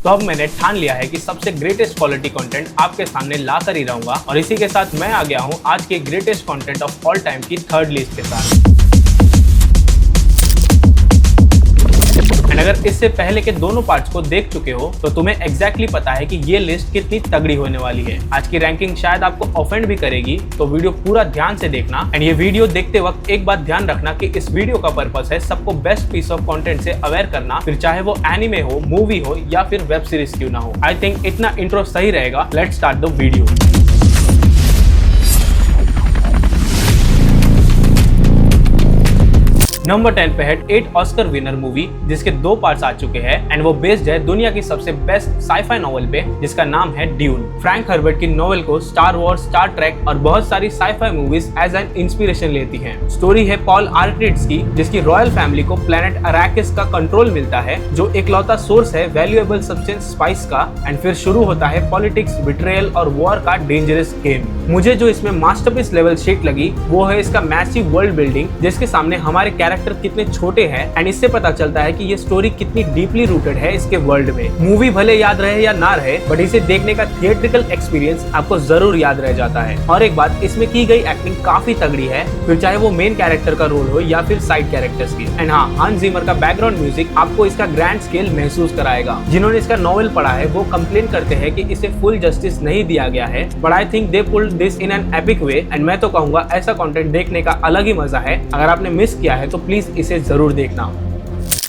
तो अब मैंने ठान लिया है कि सबसे ग्रेटेस्ट क्वालिटी कंटेंट आपके सामने ला कर ही रहूंगा और इसी के साथ मैं आ गया हूं आज के greatest content of all time की थर्ड लिस्ट के साथ। अगर इससे पहले के दोनों पार्ट्स को देख चुके हो तो तुम्हें एग्जैक्टली पता है कि ये लिस्ट कितनी तगड़ी होने वाली है। आज की रैंकिंग शायद आपको ऑफेंड भी करेगी, तो वीडियो पूरा ध्यान से देखना। एंड ये वीडियो देखते वक्त एक बात ध्यान रखना कि इस वीडियो का पर्पस है सबको बेस्ट पीस ऑफ कंटेंट से अवेयर करना, फिर चाहे वो एनिमे हो, मूवी हो या फिर वेब सीरीज क्यों ना हो। आई थिंक इतना इंट्रो सही रहेगा। Let's start the video. Number 10 पे है 8 ऑस्कर विनर मूवी जिसके 2 पार्ट्स आ चुके हैं एंड वो बेस्ड है दुनिया की सबसे बेस्ट साईफाई नॉवेल पे जिसका नाम है ड्यून। फ्रैंक हर्बर्ट की नॉवेल को स्टार वॉर्स, स्टार ट्रेक और बहुत सारी scifi movies as an inspiration लेती हैं। स्टोरी है पॉल आर्ट्रिड्स की जिसकी रॉयल फैमिली को प्लेनेट अराकिस का कंट्रोल मिलता है जो इकलौता सोर्स है वैल्यूएबल सब्सटेंस स्पाइस का। एंड फिर शुरू होता है पॉलिटिक्स, बिट्रेयल और वॉर का डेंजरस गेम। मुझे जो इसमें मास्टरपीस लेवल शिट लगी वो है इसका मैसिव वर्ल्ड बिल्डिंग जिसके सामने हमारे कैरेक्टर कितने छोटे हैं एंड इससे पता चलता है कि ये स्टोरी कितनी डीपली रूटेड है इसके वर्ल्ड में। मूवी भले याद रहे या ना रहे बट इसे देखने का थिएट्रिकल एक्सपीरियंस आपको जरूर याद रह जाता है। और एक बात, इसमें की गई एक्टिंग काफी तगड़ी है, फिर चाहे वो मेन कैरेक्टर का रोल हो या फिर साइड कैरेक्टर्स की। एंड हाँ, हांस जिमर का बैकग्राउंड म्यूजिक आपको इसका ग्रैंड स्केल महसूस कराएगा। जिन्होंने इसका नॉवेल पढ़ा है वो कंप्लेन करते हैं कि इसे फुल जस्टिस नहीं दिया गया है, but I think they pulled this in an epic way. And मैं तो कहूंगा ऐसा कंटेंट देखने का अलग ही मजा है। अगर आपने मिस किया है तो प्लीज इसे जरूर देखना।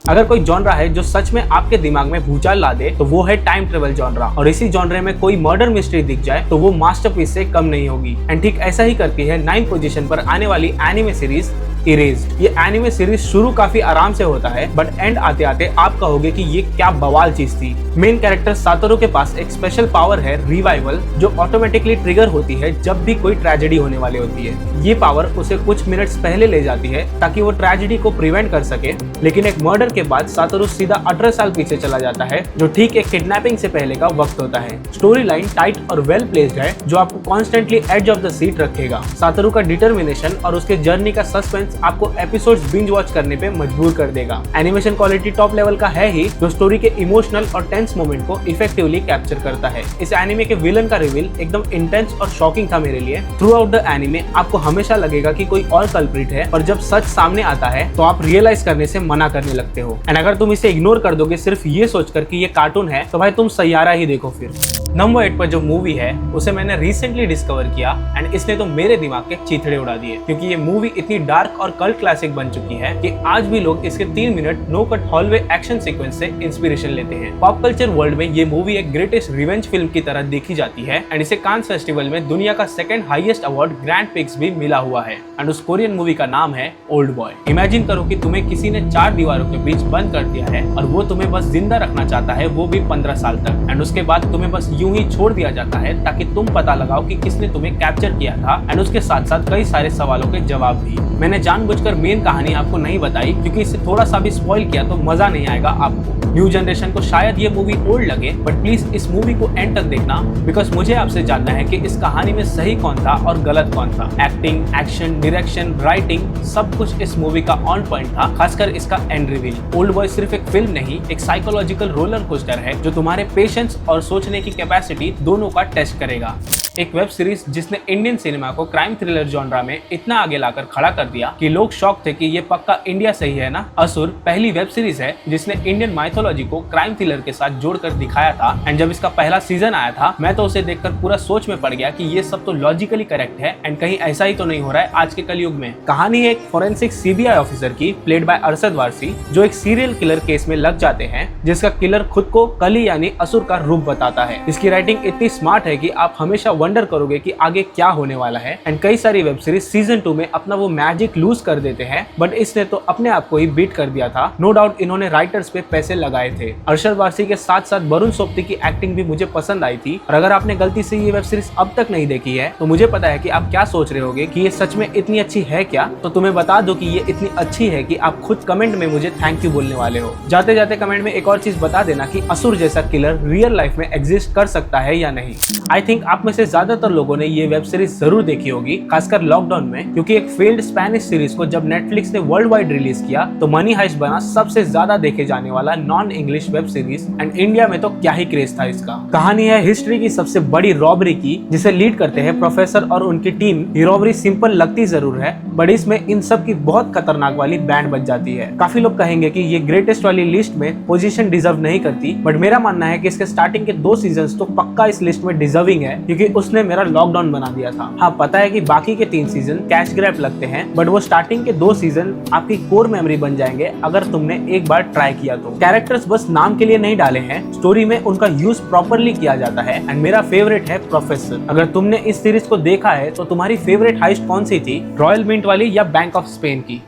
अगर कोई जॉनरा है जो सच में आपके दिमाग में भूचाल ला दे तो वो है टाइम ट्रेवल जॉनरा। और इसी जॉनरे में कोई मर्डर मिस्ट्री दिख जाए तो वो मास्टरपीस से कम नहीं होगी। एंड ठीक ऐसा ही करती है 9th पोजीशन पर आने वाली एनिमे सीरीज इरेज्ड। ये एनिमे सीरीज शुरू काफी आराम से होता है बट एंड आते आते आप कहोगे कि ये क्या बवाल चीज थी। मेन कैरेक्टर सातोरू के पास एक स्पेशल पावर है रिवाइवल जो ऑटोमेटिकली ट्रिगर होती है जब भी कोई ट्रेजेडी होने वाली होती है। ये पावर उसे कुछ मिनट्स पहले ले जाती है ताकि वो ट्रेजेडी को प्रिवेंट कर सके, लेकिन एक मर्डर के बाद सातोरू सीधा 18 साल पीछे चला जाता है जो ठीक एक किडनैपिंग से पहले का वक्त होता है। स्टोरी लाइन टाइट और वेल प्लेस्ड है जो आपको constantly edge of the seat रखेगा। सातोरू का डिटर्मिनेशन और उसके जर्नी का सस्पेंस आपको एपिसोड्स बिंज वॉच करने पे मजबूर कर देगा। एनिमेशन क्वालिटी टॉप लेवल का है ही जो स्टोरी के इमोशनल और टेंस मोमेंट को इफेक्टिवली कैप्चर करता है। इस एनिमे के विलन का रिवील एकदम इंटेंस और शॉकिंग था मेरे लिए। थ्रू आउट द एनिमे आपको हमेशा लगेगा कि कोई और कल्प्रिट है और जब सच सामने आता है तो आप रियलाइज करने से मना करने लगते हो। एंड अगर तुम इसे इग्नोर कर दोगे सिर्फ ये सोचकर कि ये कार्टून है तो भाई तुम सैयारा ही देखो फिर। नंबर 8 पर जो मूवी है उसे मैंने रिसेंटली डिस्कवर किया एंड इसने तो मेरे दिमाग के चीथड़े उड़ा दिए क्योंकि ये मूवी इतनी डार्क और कल्ट क्लासिक बन चुकी है कि आज भी लोग इसके 3 minute no cut hallway action sequence से इंस्पिरेशन लेते हैं। पॉप कल्चर वर्ल्ड में ये मूवी एक ग्रेटेस्ट रिवेंज फिल्म की तरह देखी जाती है एंड इसे कांस फेस्टिवल में दुनिया का 2nd highest award grand pics भी मिला हुआ है। एंड उस कोरियन मूवी का नाम है ओल्ड बॉय। इमेजिन करो कि तुम्हें किसी ने 4 दीवारों के बीच बंद कर दिया है और वो तुम्हें बस जिंदा रखना चाहता है, वो भी 15 साल तक। एंड उसके बाद तुम्हें बस यूं ही छोड़ दिया जाता है ताकि तुम पता लगाओ कि किसने तुम्हें कैप्चर किया था एंड उसके साथ साथ कई सारे सवालों के जवाब भी। मैंने जानबूझकर मेन कहानी आपको नहीं बताई क्योंकि इससे थोड़ा सा भी स्पॉइल किया तो मजा नहीं आएगा आपको। न्यू जनरेशन को शायद ये मूवी ओल्ड लगे बट प्लीज इस मूवी को एंड तक देखना बिकॉज मुझे आपसे जानना है कि इस कहानी में सही कौन था और गलत कौन था। एक्टिंग, एक्शन, डायरेक्शन, राइटिंग सब कुछ इस मूवी का ऑन पॉइंट था, खासकर इसका एंड रिवील। ओल्ड बॉय सिर्फ एक फिल्म नहीं, एक साइकोलॉजिकल रोलर कोस्टर है जो तुम्हारे पेशेंस और सोचने की कैपेसिटी दोनों का टेस्ट करेगा। एक वेब सीरीज जिसने इंडियन सिनेमा को क्राइम थ्रिलर जॉनरा में इतना आगे लाकर खड़ा कर दिया कि लोग शॉक थे कि ये पक्का इंडिया से ही है ना। असुर पहली वेब सीरीज है जिसने इंडियन माइथोलॉजी को क्राइम थ्रिलर के साथ जोड़कर दिखाया था एंड जब इसका पहला सीजन आया था मैं तो उसे देखकर पूरा सोच में पड़ गया कि ये सब तो लॉजिकली करेक्ट है एंड कहीं ऐसा ही तो नहीं हो रहा है आज के कलयुग में। कहानी है एक फोरेंसिक सीबीआई ऑफिसर की प्लेड बाय अरशद वारसी जो एक सीरियल किलर केस में लग जाते हैं जिसका किलर खुद को कली यानी असुर का रूप बताता है। इसकी राइटिंग इतनी स्मार्ट है कि आप हमेशा वंडर करोगे कि आगे क्या होने वाला है। एंड कई सारी वेब सीरीज सीजन 2 में अपना वो मैजिक लूज कर देते हैं बट इसने तो अपने आप को ही बीट कर दिया था। नो डाउट इन्होंने राइटर्स पे पैसे लगाए थे। अरशद वारसी के साथ साथ वरुण सोपती की एक्टिंग भी मुझे पसंद आई थी। और अगर आपने गलती से ये वेब सीरीज अब तक नहीं देखी है तो मुझे पता है कि आप क्या सोच रहे होगे कि ये सच में इतनी अच्छी है क्या। तो तुम्हें बता दो कि ये इतनी अच्छी है कि आप खुद कमेंट में मुझे थैंक यू बोलने वाले हो। जाते जाते कमेंट में एक और चीज बता देना कि असुर जैसा किलर रियल लाइफ में एग्जिस्ट कर सकता है या नहीं। आई थिंक आप में से ज्यादातर लोगों ने ये वेब सीरीज जरूर देखी होगी, खासकर लॉकडाउन में, क्योंकि एक फेल्ड स्पेनिश सीरीज को जब नेटफ्लिक्स ने वर्ल्ड वाइड रिलीज किया तो मनी हाइस्ट बना सबसे ज्यादा देखे जाने वाला non English web series. And India में तो क्या ही क्रेज था इसका। कहानी है हिस्ट्री की सबसे बड़ी रॉबरी की, जिसे लीड करते हैं प्रोफेसर और उनकी टीम। ये रॉबरी सिंपल लगती जरूर है, बट इसमें इन सब की बहुत खतरनाक वाली बैंड बच जाती है। काफी लोग कहेंगे कि ये ग्रेटेस्ट वाली लिस्ट में पोजीशन डिजर्व नहीं करती, बट मेरा मानना है कि इसके स्टार्टिंग के 2 सीजन्स तो पक्का इस लिस्ट में डिजर्विंग है, क्योंकि उसने मेरा लॉकडाउन बना दिया था। हाँ, पता है कि बाकी के 3 सीजन कैश ग्रैब लगते हैं, बट वो स्टार्टिंग के 2 सीजन आपकी कोर मेमोरी बन जाएंगे अगर तुमने एक बार ट्राई किया तो। कैरेक्टर्स बस नाम के लिए नहीं डाले हैं, स्टोरी में उनका यूज प्रॉपरली किया जाता है। एंड मेरा फेवरेट है प्रोफेसर। अगर तुमने इस सीरीज को देखा है तो तुम्हारी फेवरेट हाइस्ट कौन सी थी, रॉयल मिंट वाली या बैंक ऑफ स्पेन की?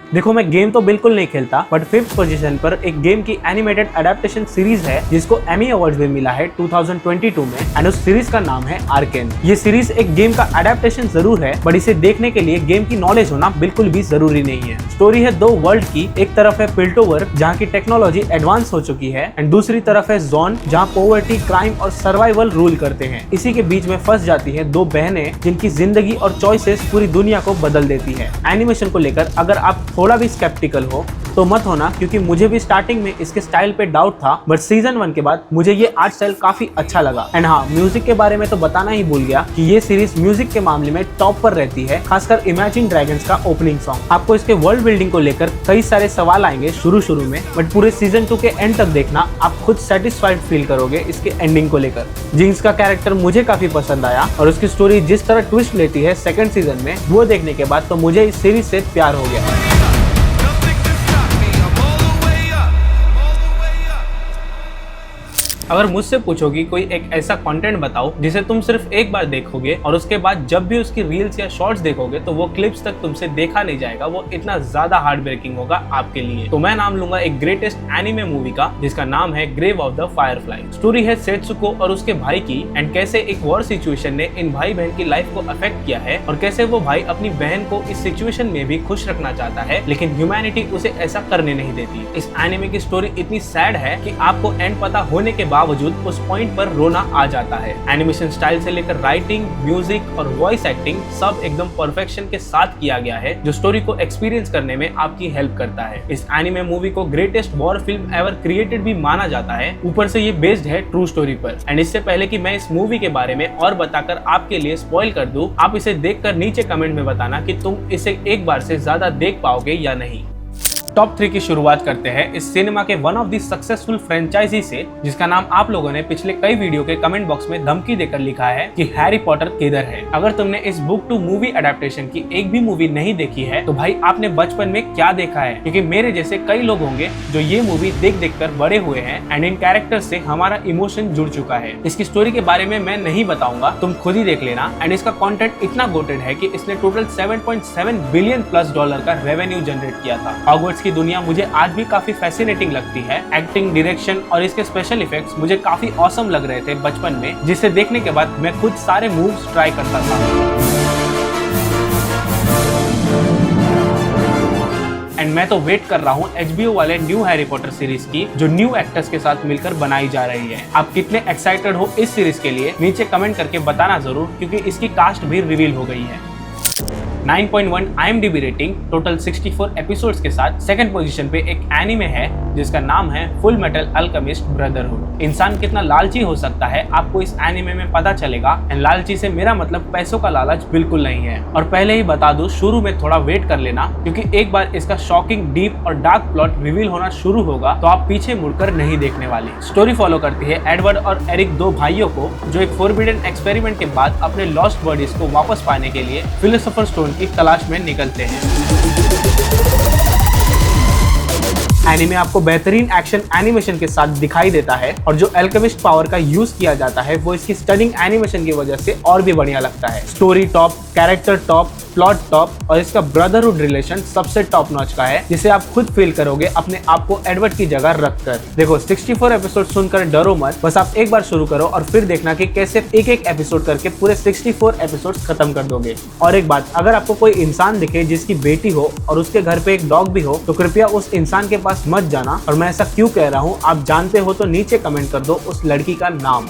देखो, मैं गेम तो बिल्कुल नहीं खेलता, बट 5th पोजीशन पर एक गेम की एनिमेटेड एडेप्टेशन सीरीज है जिसको एमी अवार्ड भी मिला है 2022 में, एंड उस सीरीज का नाम है आर्केन। ये सीरीज एक गेम का एडेप्टेशन जरूर है, बट इसे देखने के लिए गेम की नॉलेज होना बिल्कुल भी जरूरी नहीं है। स्टोरी है 2 वर्ल्ड की, एक तरफ है पिल्टोवर जहाँ की टेक्नोलॉजी एडवांस हो चुकी है, एंड दूसरी तरफ है जोन जहाँ पॉवर्टी, क्राइम और सर्वाइवल रूल करते हैं। इसी के बीच में फंस जाती है 2 बहनें जिनकी जिंदगी और चॉइसेस पूरी दुनिया को बदल देती है। एनिमेशन को लेकर अगर आप थोड़ा भी स्केप्टिकल हो तो मत होना, क्योंकि मुझे भी स्टार्टिंग में इसके स्टाइल पे डाउट था, बट सीजन 1 के बाद मुझे ये आर्ट स्टाइल काफी अच्छा लगा। एंड हाँ, म्यूजिक के बारे में तो बताना ही भूल गया कि ये सीरीज म्यूजिक के मामले में टॉप पर रहती है, खासकर इमेजिन ड्रैगन्स का ओपनिंग सॉन्ग। आपको इसके वर्ल्ड बिल्डिंग को लेकर कई सारे सवाल आएंगे शुरू में, बट पूरे सीजन 2 के एंड तक देखना, आप खुद सेटिस्फाइड फील करोगे इसके एंडिंग को लेकर। जिंक्स का कैरेक्टर मुझे काफी पसंद आया, और उसकी स्टोरी जिस तरह ट्विस्ट लेती है सेकंड सीजन में, वो देखने के बाद तो मुझे इस सीरीज से प्यार हो गया। अगर मुझसे पूछोगी कोई एक ऐसा कंटेंट बताओ जिसे तुम सिर्फ एक बार देखोगे और उसके बाद जब भी उसकी रील्स या शॉर्ट्स देखोगे तो वो क्लिप्स तक तुमसे देखा नहीं जाएगा, वो इतना ज्यादा हार्ट ब्रेकिंग होगा आपके लिए, तो मैं नाम लूंगा एक ग्रेटेस्ट एनिमे मूवी का, जिसका नाम है grave of the firefly. Story है सेत्सुको और उसके भाई की, एंड कैसे एक वॉर सिचुएशन ने इन भाई बहन की लाइफ को अफेक्ट किया है, और कैसे वो भाई अपनी बहन को इस सिचुएशन में भी खुश रखना चाहता है, लेकिन ह्यूमैनिटी उसे ऐसा करने नहीं देती। इस एनिमे की स्टोरी इतनी सैड है कि आपको एंड पता होने के बावजूद उस पॉइंट पर रोना आ जाता है। एनिमेशन स्टाइल से लेकर राइटिंग, म्यूजिक और वॉइस एक्टिंग सब एकदम परफेक्शन के साथ किया गया है, जो स्टोरी को एक्सपीरियंस करने में आपकी हेल्प करता है। इस एनिमे मूवी को greatest war film ever created भी माना जाता है। ऊपर से ये बेस्ड है ट्रू स्टोरी पर। एंड इससे पहले कि मैं इस मूवी के बारे में और बताकर आपके लिए स्पॉइल कर दूं, आप इसे देखकर नीचे कमेंट में बताना कि तुम इसे एक बार से ज्यादा देख पाओगे या नहीं। टॉप 3 की शुरुआत करते हैं इस सिनेमा के one of the successful franchise से, जिसका नाम आप लोगों ने पिछले कई वीडियो के कमेंट बॉक्स में धमकी देकर लिखा है कि हैरी पॉटर किधर है। अगर तुमने इस बुक टू मूवी एडेप्टेशन की एक भी मूवी नहीं देखी है तो भाई आपने बचपन में क्या देखा है, क्योंकि मेरे जैसे कई लोग होंगे जो ये मूवी देख कर बड़े हुए हैं, एंड इन कैरेक्टर्स से हमारा इमोशन जुड़ चुका है। इसकी स्टोरी के बारे में मैं नहीं बताऊंगा, तुम खुद ही देख लेना। एंड इसका कंटेंट इतना गोटेड है कि इसने टोटल $7.7 बिलियन प्लस का रेवेन्यू जनरेट किया था। हॉगवर्ट्स की दुनिया मुझे आज भी काफी फैसिनेटिंग लगती है। एक्टिंग, डायरेक्शन और इसके स्पेशल इफेक्ट्स मुझे काफी ऑसम लग रहे थे बचपन में, जिसे देखने के बाद मैं खुद सारे मूव्स ट्राई करता था। एंड मैं तो वेट कर रहा हूँ HBO वाले न्यू हैरी पॉटर सीरीज की, जो न्यू एक्टर्स के साथ मिलकर बनाई जा रही है। आप कितने एक्साइटेड हो इस सीरीज के लिए नीचे कमेंट करके बताना जरूर, क्योंकि इसकी कास्ट भी रिवील हो गई है। 9.1 IMDb रेटिंग, टोटल 64 एपिसोड्स के साथ सेकंड पोजीशन पे एक एनिमे है जिसका नाम है फुल मेटल अल्केमिस्ट ब्रदरहुड। इंसान कितना लालची हो सकता है आपको इस एनिमे में पता चलेगा। एंड लालची से मेरा मतलब पैसों का लालच बिल्कुल नहीं है। और पहले ही बता दूं, शुरू में थोड़ा वेट कर लेना, क्योंकि एक बार इसका शॉकिंग, डीप और डार्क प्लॉट रिवील होना शुरू होगा तो आप पीछे मुड़कर नहीं देखने वाले। स्टोरी फॉलो करती है एडवर्ड और एरिक, 2 भाइयों को, जो एक फोरबिडन एक्सपेरिमेंट के बाद अपने लॉस्ट बॉडीज को वापस पाने के लिए फिलोसोफर स्टोन की तलाश में निकलते हैं। एनीमे आपको बेहतरीन एक्शन एनिमेशन के साथ दिखाई देता है, और जो अल्केमिस्ट पावर का यूज किया जाता है वो इसकी स्टनिंग एनिमेशन की वजह से और भी बढ़िया लगता है। Story top, character top, plot top, और इसका ब्रदरहुड रिलेशन सबसे टॉप नॉच का है, जिसे आप खुद फील करोगे अपने आप को एडवर्ड की जगह रखकर। देखो, 64 एपिसोड सुनकर डरो मत, बस आप एक बार शुरू करो और फिर देखना कि कैसे एक एक एपिसोड करके पूरे 64 एपिसोड खत्म कर दोगे। और एक बात, अगर आपको कोई इंसान दिखे जिसकी बेटी हो और उसके घर पे एक डॉग भी हो, तो कृपया उस इंसान के पास मत जाना। और मैं ऐसा क्यों कह रहा हूँ आप जानते हो तो नीचे कमेंट कर दो उस लड़की का नाम।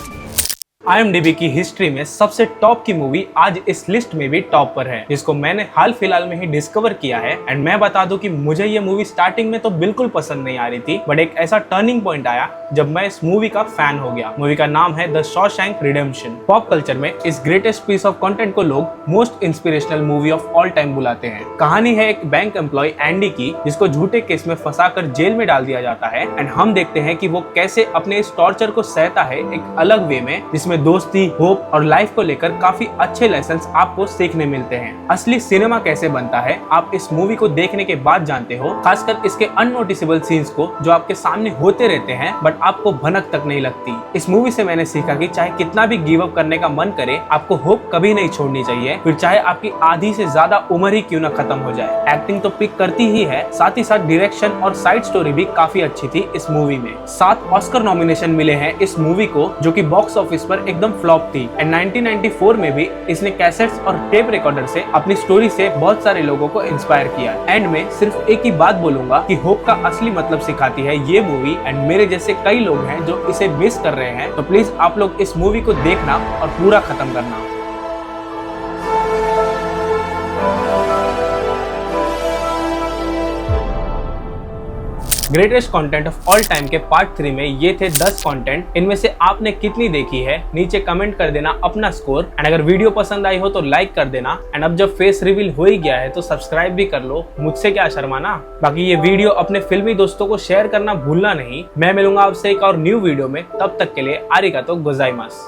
IMDb की हिस्ट्री में सबसे टॉप की मूवी आज इस लिस्ट में भी टॉप पर है, जिसको मैंने हाल फिलहाल में ही डिस्कवर किया है। एंड मैं बता दूं कि मुझे ये मूवी स्टार्टिंग में तो बिल्कुल पसंद नहीं आ रही थी, बट एक ऐसा टर्निंग पॉइंट आया जब मैं इस मूवी का फैन हो गया। मूवी का नाम है the Shawshank redemption. Pop culture में इस ग्रेटेस्ट पीस ऑफ कंटेंट को लोग most inspirational movie of all time बुलाते हैं। कहानी है एक बैंक एम्प्लॉय एंडी की, जिसको झूठे केस में फंसाकर जेल में डाल दिया जाता है। एंड हम देखते हैं कि वो कैसे अपने इस टॉर्चर को सहता है एक अलग वे में, जिसमें दोस्ती, होप और लाइफ को लेकर काफी अच्छे लेसन्स आपको सीखने मिलते हैं। असली सिनेमा कैसे बनता है आप इस मूवी को देखने के बाद जानते हो, खासकर इसके अननोटिसेबल सीन्स को जो आपके सामने होते रहते हैं बट आपको भनक तक नहीं लगती। इस मूवी से मैंने सीखा कि चाहे कितना भी गिव अप करने का मन करे, आपको होप कभी नहीं छोड़नी चाहिए, फिर चाहे आपकी आधी से ज्यादा उम्र ही क्यों ना खत्म हो जाए। एक्टिंग तो पिक करती ही है, साथ ही साथ डायरेक्शन और साइड स्टोरी भी काफी अच्छी थी इस मूवी में। 7 ऑस्कर नॉमिनेशन मिले हैं इस मूवी को, जो कि बॉक्स ऑफिस पर एकदम फ्लॉप थी। एंड 1994 में भी इसने कैसेट्स और टेप रिकॉर्डर से अपनी स्टोरी से बहुत सारे लोगों को इंस्पायर किया। एंड में सिर्फ एक ही बात बोलूंगा कि होप का असली मतलब सिखाती है ये मूवी। एंड मेरे जैसे कई लोग हैं जो इसे मिस कर रहे हैं, तो प्लीज आप लोग इस मूवी को देखना और पूरा खत्म करना। Greatest content of all time के पार्ट 3 में ये थे 10 कंटेंट। इनमें से आपने कितनी देखी है नीचे कमेंट कर देना अपना स्कोर। एंड अगर वीडियो पसंद आई हो तो लाइक कर देना। एंड अब जब फेस रिवील हो ही गया है तो सब्सक्राइब भी कर लो, मुझसे क्या शर्माना। बाकी ये वीडियो अपने फिल्मी दोस्तों को शेयर करना भूलना नहीं। मैं मिलूंगा आपसे एक और न्यू वीडियो में, तब तक के लिए आरिगातो गोजाइमास।